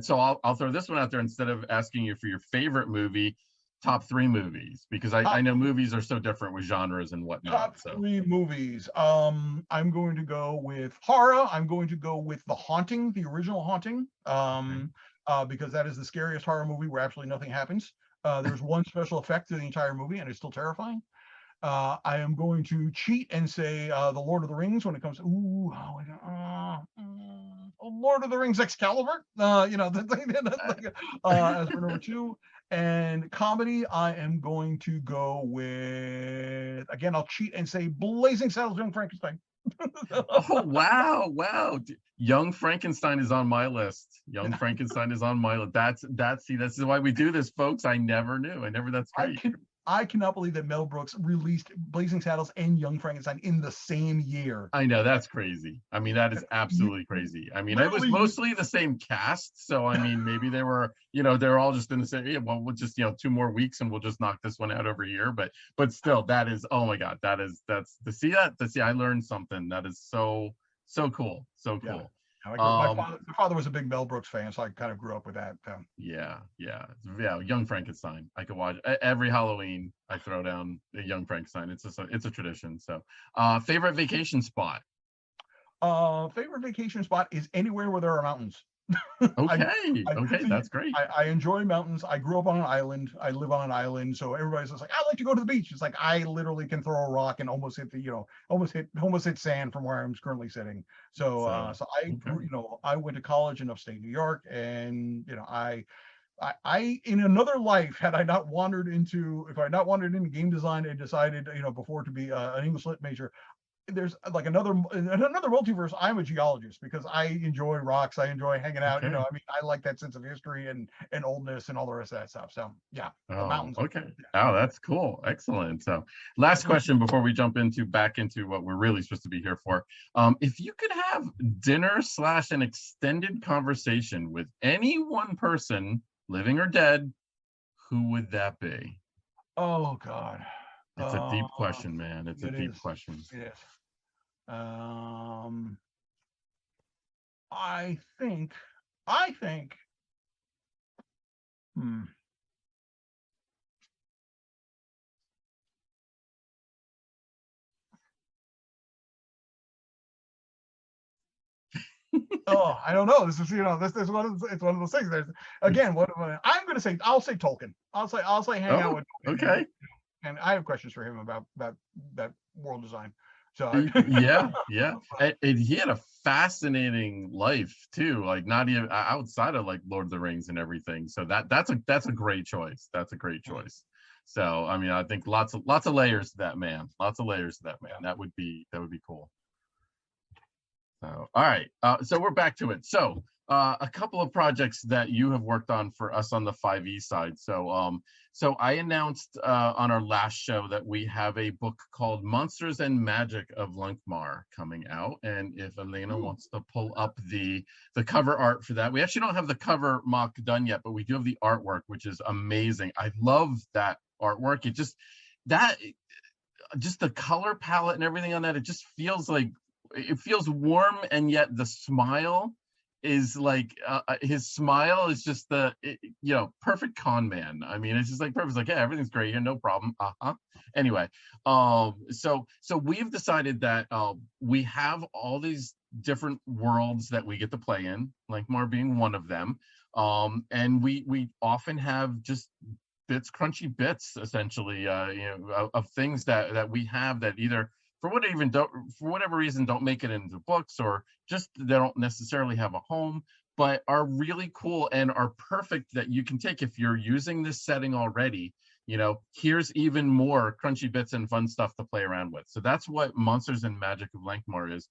So I'll throw this one out there instead of asking you for your favorite movie. Top 3 movies, because I know movies are so different with genres and whatnot. Top 3 movies. I'm going to go with horror. I'm going to go with The Haunting, the original Haunting, because that is the scariest horror movie where absolutely nothing happens. There's one special effect to the entire movie, and it's still terrifying. I am going to cheat and say The Lord of the Rings when it comes to Lord of the Rings Excalibur. As for number 2. And comedy, I am going to go with, again, I'll cheat and say Blazing Saddles, Young Frankenstein. Oh, wow. Young Frankenstein is on my list. Young Frankenstein is on my list. This is why we do this, folks. I never knew. That's great. I cannot believe that Mel Brooks released Blazing Saddles and Young Frankenstein in the same year. I know, that's crazy. That is absolutely crazy. It was mostly the same cast, so maybe they were, they're all just in the same. Yeah, well, we'll just 2 more weeks and we'll just knock this one out over here. But still, that is, oh my God, that's to see. I learned something. That is so cool, so cool. Yeah. My father was a big Mel Brooks fan, so I kind of grew up with that. Yeah. Young Frankenstein. I could watch every Halloween. I throw down a Young Frankenstein. It's a tradition. So, favorite vacation spot? Favorite vacation spot is anywhere where there are mountains. Okay, that's great. I enjoy mountains. I grew up on an island. I live on an island, so everybody's just like, I like to go to the beach. It's like I literally can throw a rock and almost hit sand from where I'm currently sitting. So I went to college in upstate New York, and I in another life, if I had not wandered into game design and decided before to be an English lit major, there's like another multiverse. I'm a geologist because I enjoy rocks. I enjoy hanging out. Okay. I like that sense of history and oldness and all the rest of that stuff. So yeah, the mountains. Okay. Oh, that's cool. Excellent. So last question before we jump back into what we're really supposed to be here for. If you could have dinner / an extended conversation with any one person, living or dead, who would that be? Oh God. It's a deep question, man. It's a deep question. Yes. I think. Oh, I don't know. This is it's one of those things. There's again. What I'm going to say? I'll say Tolkien. I'll say hang out with Tolkien. Okay. And I have questions for him about that world design. So yeah. And he had a fascinating life too, like not even outside of like Lord of the Rings and everything. So that's a great choice. That's a great choice. So I think lots of layers to that man. That would be cool. So all right. So we're back to it. So a couple of projects that you have worked on for us on the 5e side. So I announced on our last show that we have a book called Monsters and Magic of Lankhmar coming out. And if Elena wants to pull up the cover art for that, we actually don't have the cover mock done yet, but we do have the artwork, which is amazing. I love that artwork. It just the color palette and everything on that, it just feels like it feels warm, and yet the smile is like his smile is just perfect con man. I mean, it's just like perfect. It's like, yeah, everything's great here, no problem. Anyway, so we've decided that we have all these different worlds that we get to play in, Lankhmar being one of them. And we often have just crunchy bits, essentially, of things that we have that either for whatever reason don't make it into books, or just they don't necessarily have a home, but are really cool and are perfect that you can take if you're using this setting already. Here's even more crunchy bits and fun stuff to play around with. So that's what Monsters and Magic of Lankhmar is.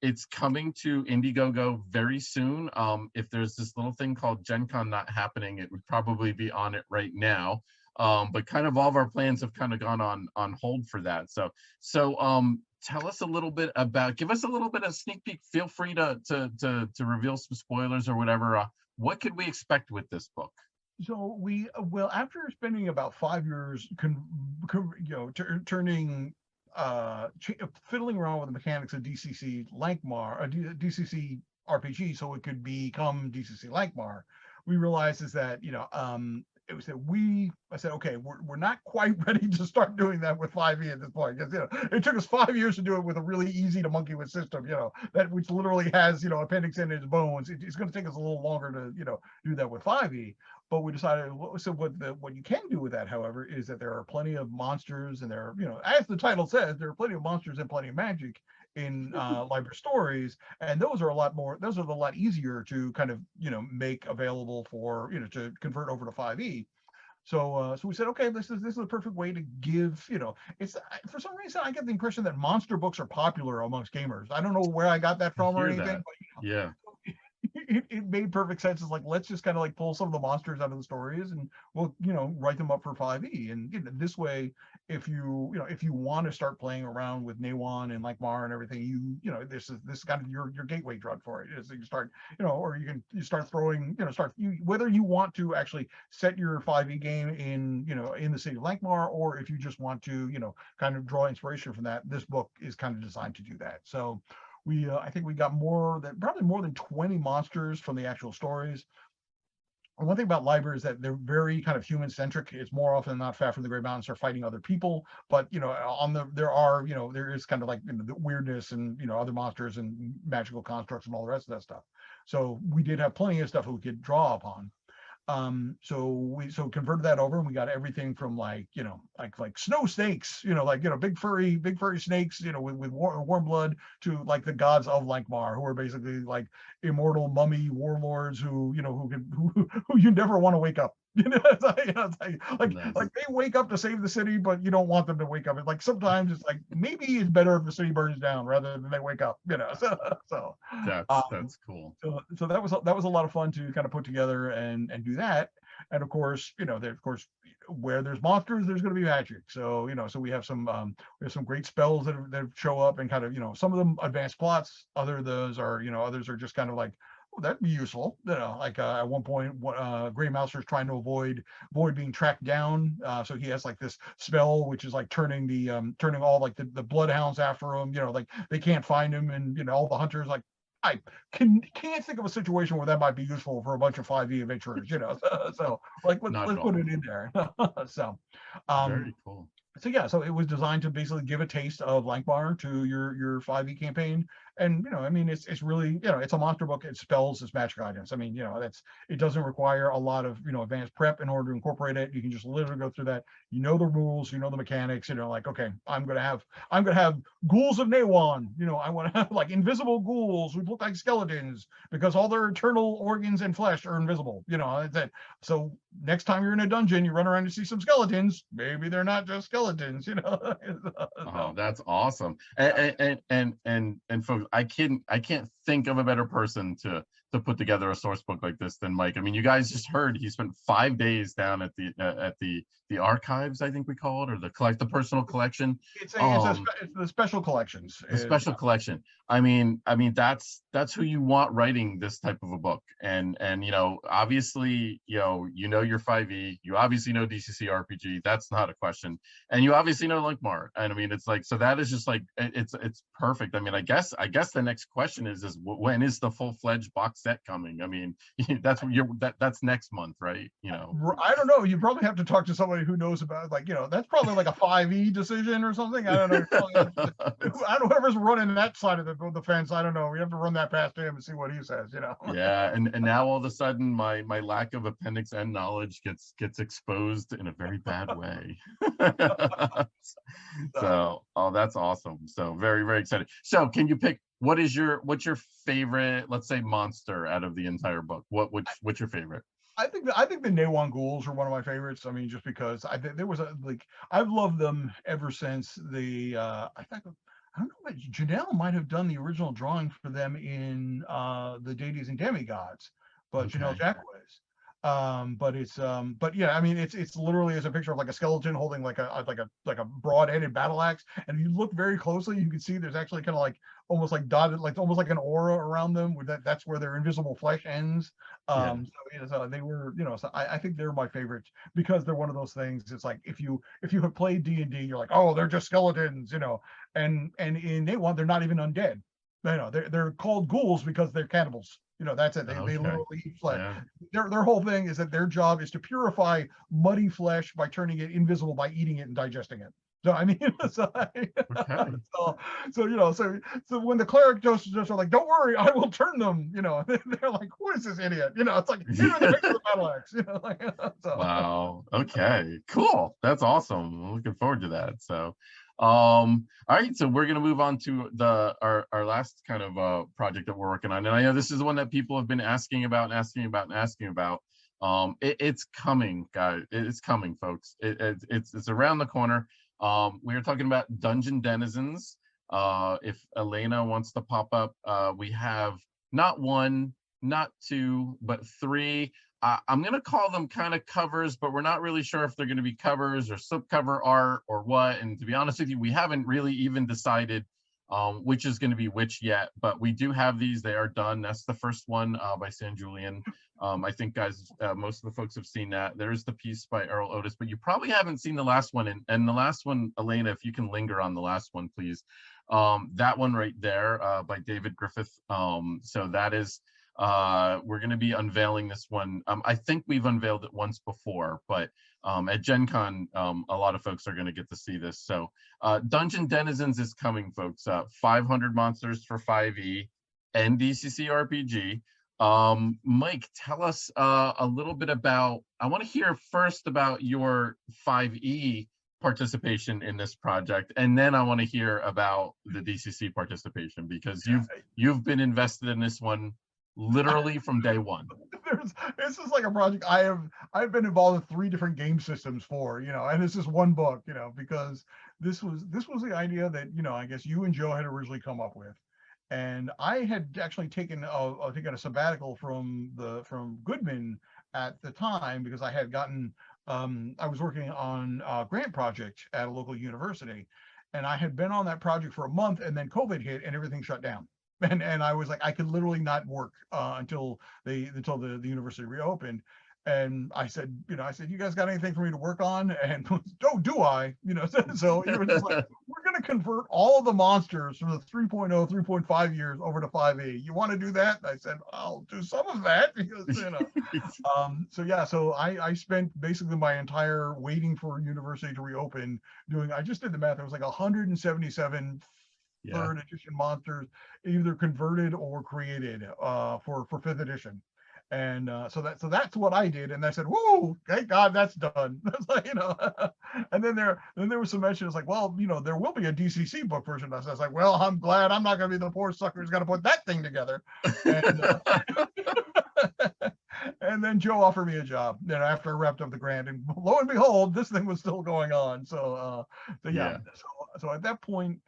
It's coming to Indiegogo very soon. If there's this little thing called Gen Con not happening, it would probably be on it right now. But kind of all of our plans have kind of gone on hold for that. So tell us a little bit give us a little bit of sneak peek. Feel free to reveal some spoilers or whatever. What could we expect with this book? So well, after spending about 5 years, turning fiddling around with the mechanics of DCC Lankhmar, DCC RPG, so it could become DCC Lankhmar, we realized is that it was that I said, okay, we're not quite ready to start doing that with 5e at this point, because it took us 5 years to do it with a really easy to monkey with system, that which literally has appendix in its bones. It's going to take us a little longer to do that with 5e. But we decided, so what you can do with that, however, is that there are plenty of monsters, and there are, as the title says, there are plenty of monsters and plenty of magic in library stories, and those are a lot easier to kind of make available for to convert over to 5e. So we said, okay, this is the perfect way to give, it's, for some reason I get the impression that monster books are popular amongst gamers. I don't know where I got that from or anything, but yeah. It made perfect sense. It's like, let's just kind of like pull some of the monsters out of the stories, and we'll write them up for 5e. And this way, if you want to start playing around with Nawan and Lankhmar and everything, this is kind of your gateway drug for it. Is you start, or you start throwing, whether you want to actually set your 5e game in the city of Lankhmar, or if you just want to kind of draw inspiration from that, this book is kind of designed to do that. So I think we got probably more than 20 monsters from the actual stories. And one thing about libraries is that they're very kind of human centric. It's more often than not Fat from the Great Mountains are fighting other people, but there is kind of like the weirdness and other monsters and magical constructs and all the rest of that stuff. So we did have plenty of stuff we could draw upon. So we converted that over, and we got everything from like snow snakes, big furry snakes, with warm blood, to like the gods of Lankhmar, who are basically like immortal mummy warlords who you never want to wake up. It's like they wake up to save the city, but you don't want them to wake up. It's like sometimes it's like maybe it's better if the city burns down rather than they wake up. So that's cool. So that was a lot of fun to kind of put together and do that. And of course, where there's monsters, there's going to be magic. So so we have some great spells that show up, and kind of some of them advanced plots. Others are just kind of like, that'd be useful. Like at one point, Gray Mouser's trying to avoid being tracked down. So he has like this spell, which is like turning all like the bloodhounds after him. Like they can't find him, and all the hunters like. I can't think of a situation where that might be useful for a bunch of 5e adventurers. So like let's put it in there. So very cool. So yeah, so it was designed to basically give a taste of Lankhmar to your 5e campaign. And it's really, it's a monster book. It spells its magic items. It doesn't require a lot of advanced prep in order to incorporate it. You can just literally go through that. The rules, the mechanics. Like, okay, I'm gonna have ghouls of Nawan. I want to have like invisible ghouls who look like skeletons because all their internal organs and flesh are invisible. That's it. So next time you're in a dungeon, you run around and see some skeletons. Maybe they're not just skeletons. Oh, that's awesome. And folks, I can't think of a better person to put together a source book like this than Mike. I mean, you guys just heard he spent 5 days down at the archives, I think we call it, or the personal collection. It's the special collections. The special collection. I mean that's who you want writing this type of a book. And obviously your 5e, you obviously know DCC RPG. That's not a question. And you obviously know Lankhmar. And I mean, it's like, so that is just like, it's perfect. I mean, I guess guess the next question is when is the full-fledged box set coming? I mean, that's next month, right? I don't know. You probably have to talk to somebody who knows about, like, that's probably like a 5e decision or something. I don't know. I don't know whoever's running that side of the fence. I don't know. We have to run that past him and see what he says. Yeah, and now all of a sudden my lack of appendix N knowledge gets exposed in a very bad way. So, oh, that's awesome. So very, very excited. So can you pick what's your favorite, let's say, monster out of the entire book? What's your favorite? I think the Newan ghouls are one of my favorites. I mean, just because there was I've loved them ever since the I don't know, but Janelle might have done the original drawing for them in the Deities and Demigods, but Okay. Janelle Jacques. But yeah, I mean, it's literally as a picture of like a skeleton holding like a broad-headed battle axe, and if you look very closely, you can see there's actually kind of like almost like dotted, like almost like an aura around them, where that's where their invisible flesh ends. Yeah. So they were, so I think they're my favorites because they're one of those things. It's like if you have played D&D, you're like, oh, they're just skeletons, and in Day One, they're not even undead. They're called ghouls because they're cannibals. That's it. They Okay. literally eat flesh. Yeah. Their whole thing is that their job is to purify muddy flesh by turning it invisible by eating it and digesting it. So I mean, Okay. so when the cleric just are like, don't worry, I will turn them. They're like, who is this idiot? It's like, here are the picture of the battle axe. So. Wow. Okay. Cool. That's awesome. I'm looking forward to that. So, all right. So we're gonna move on to our last kind of project that we're working on, and I know this is the one that people have been asking about. It's coming, guys. It's coming, folks. It's around the corner. We are talking about Dungeon Denizens. If Elena wants to pop up, we have not one, not two, but three. I'm going to call them kind of covers, but we're not really sure if they're going to be covers or slipcover art or what. And to be honest with you, we haven't really even decided which is going to be which yet, but we do have these. They are done. That's the first one by San Julian. I think, guys, most of the folks have seen that. There's the piece by Earl Otis, but you probably haven't seen the last one. And the last one, Elena, if you can linger on the last one, please. That one right there by David Griffith. So that is, we're going to be unveiling this one. I think we've unveiled it once before, but at Gen Con, a lot of folks are going to get to see this. So Dungeon Denizens is coming, folks. 500 monsters for 5e and DCC RPG. Mike, tell us a little bit about, I want to hear first about your 5e participation in this project, and then I want to hear about the DCC participation, because you've been invested in this one literally from day one. This is like a project I've been involved in 3 different game systems for, and this is one book, because this was the idea that, I guess you and Joe had originally come up with. And I had actually taken a sabbatical from Goodman at the time, because I had gotten I was working on a grant project at a local university, and I had been on that project for a month, and then COVID hit and everything shut down. And I was like, I could literally not work until the university reopened. And I said, you guys got anything for me to work on? And oh, do I? So he was just like, we're going to convert all of the monsters from the 3.0, 3.5 years over to 5e. You want to do that? And I said, I'll do some of that, because so I spent basically my entire waiting for university to reopen I just did the math. It was like 177 third edition monsters either converted or created for 5th edition. And so that's what I did, and I said, "Whoa, thank God that's done." That's like, and then there was some mention. It's like, well, there will be a DCC book version of this. I was like, well, I'm glad I'm not going to be the poor sucker who's got to put that thing together. And, and then Joe offered me a job, after I wrapped up the grant, and lo and behold, this thing was still going on. So at that point,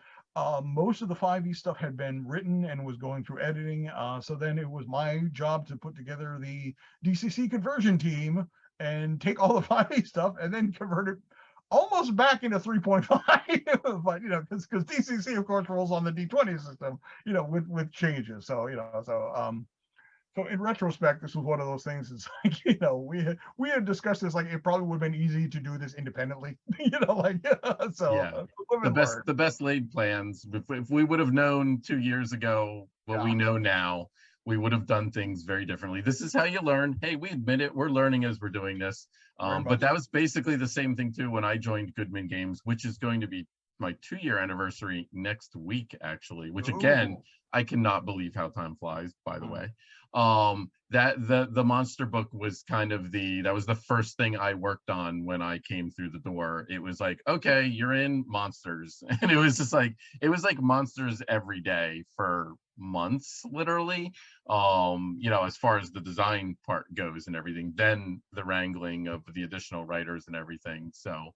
most of the 5e stuff had been written and was going through editing. So then it was my job to put together the DCC conversion team and take all the 5e stuff and then convert it almost back into 3.5. But because DCC of course rolls on the D20 system, with changes. So So in retrospect, this was one of those things. It's like, you know, we had discussed this, like it probably would have been easy to do this independently, you know, like so Yeah, live and learn. the best laid plans. If we would have known 2 years ago what we Yeah, know now, we would have done things very differently. This is how you learn. Hey, we admit it. We're learning as we're doing this. very But much. that was basically the same thing too when I joined Goodman Games, which is going to be my 2 year anniversary next week, actually. Which again, Ooh. I cannot believe how time flies. By the Mm. way, that the monster book was kind of that was the first thing I worked on when I came through the door. It was like, okay, you're in monsters, and it was just like monsters every day for months, literally. You know, as far as the design part goes and everything, then the wrangling of the additional writers and everything. So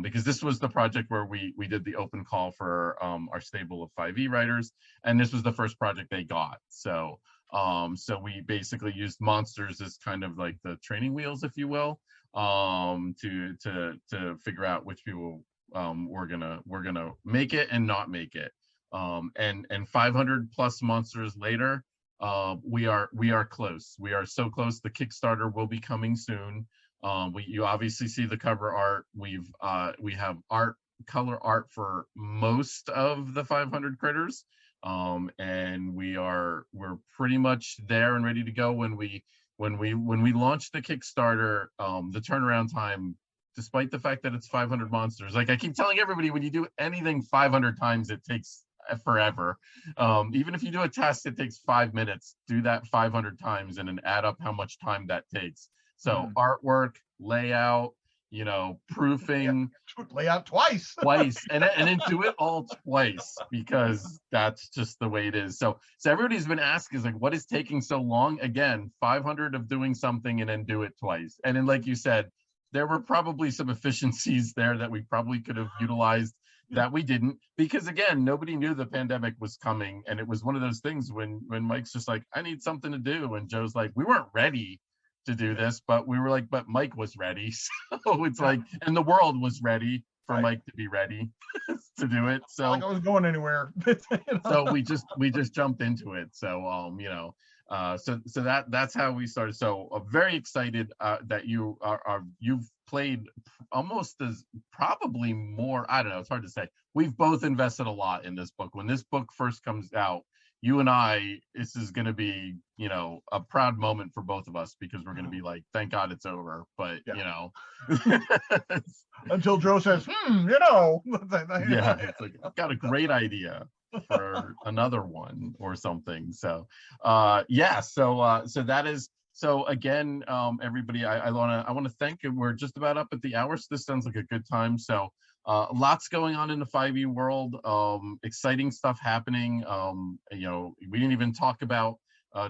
because this was the project where we did the open call for our stable of 5e writers, and this was the first project they got. So so we basically used monsters as kind of like the training wheels, if you will, to figure out which people we're gonna make it and not make it. And 500 plus monsters later, we are close. We are so close. The Kickstarter will be coming soon. You obviously see the cover art. We have color art for most of the 500 critters. And we're pretty much there and ready to go. When we launch the Kickstarter, the turnaround time, despite the fact that it's 500 monsters, like I keep telling everybody, when you do anything 500 times, it takes forever. Even if you do a test, it takes 5 minutes. Do that 500 times and then add up how much time that takes. So artwork, layout, you know, proofing, Lay out twice. twice, and then do it all twice, because that's just the way it is. So everybody's been asking, is like, what is taking so long? Again, 500 of doing something and then do it twice. And then, like you said, there were probably some efficiencies there that we probably could have utilized that we didn't, because again, nobody knew the pandemic was coming. And it was one of those things when Mike's just like, I need something to do, and Joe's like, we weren't ready to do this, but we were like, but Mike was ready. So it's like, and the world was ready for Mike to be ready to do it. Not like I was going anywhere. You know? So we just jumped into it. So you know, so that's how we started. So very excited that you've played almost as probably more. I don't know. It's hard to say. We've both invested a lot in this book. When this book first comes out, you and I, this is going to be, you know, a proud moment for both of us, because we're going to be like, thank God it's over. But you know, until Joe says, you know, yeah, it's like, I've got a great idea for another one or something. So yeah, so that is, so again, everybody, I want to thank you. We're just about up at the hour, so this sounds like a good time. So lots going on in the 5e world, exciting stuff happening. You know, we didn't even talk about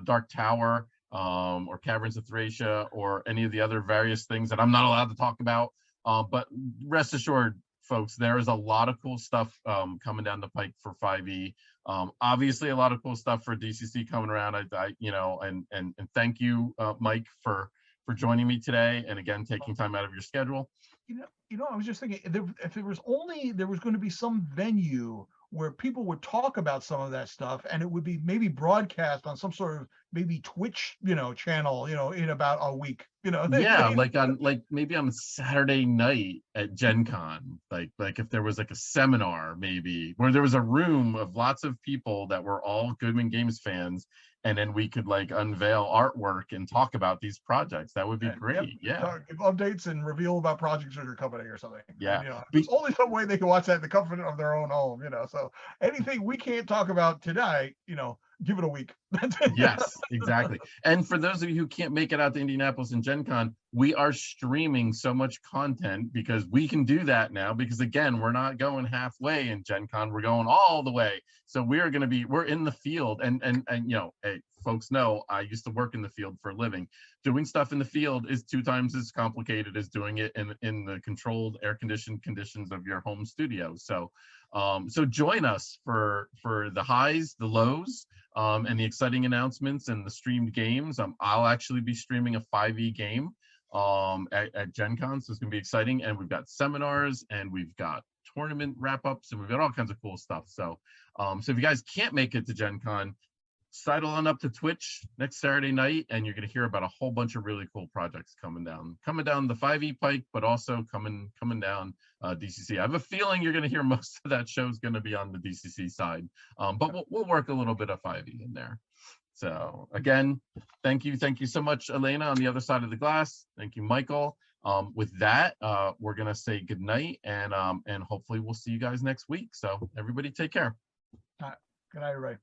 Dark Tower, or Caverns of Thracia, or any of the other various things that I'm not allowed to talk about. But rest assured, folks, there is a lot of cool stuff coming down the pike for 5e. Obviously, a lot of cool stuff for DCC coming around. I you know, and thank you, Mike, for joining me today, and again, taking time out of your schedule. You know, I was just thinking, if there was going to be some venue where people would talk about some of that stuff, and it would be maybe broadcast on some sort of maybe Twitch, you know, channel, you know, in about a week, you know. Yeah, like maybe on Saturday night at Gen Con, like if there was like a seminar, maybe where there was a room of lots of people that were all Goodman Games fans, and then we could like unveil artwork and talk about these projects. That would be great. Yeah, give updates and reveal about projects that are coming or something. Yeah, and, you know, there's only some way they can watch that in the comfort of their own home, you know. So anything we can't talk about today, you know, give it a week. Yes, exactly. And for those of you who can't make it out to Indianapolis and Gen Con, we are streaming so much content, because we can do that now, because again, we're not going halfway in Gen Con, we're going all the way. So we're in the field, and you know, hey, folks know I used to work in the field for a living. Doing stuff in the field is 2 times as complicated as doing it in the controlled, air-conditioned conditions of your home studio. So so join us for the highs, the lows, and the exciting announcements and the streamed games. I'll actually be streaming a 5e game at Gen Con, so it's going to be exciting. And we've got seminars, and we've got tournament wrap-ups, and we've got all kinds of cool stuff. So so if you guys can't make it to Gen Con, sidle on up to Twitch next Saturday night, and you're going to hear about a whole bunch of really cool projects coming down the 5e Pike, but also coming down DCC. I have a feeling you're going to hear most of that show is going to be on the DCC side, but we'll work a little bit of 5e in there. So again, thank you so much, Elena, on the other side of the glass. Thank you, Michael. With that, we're going to say good night, and hopefully we'll see you guys next week. So everybody take care. Good night, everybody.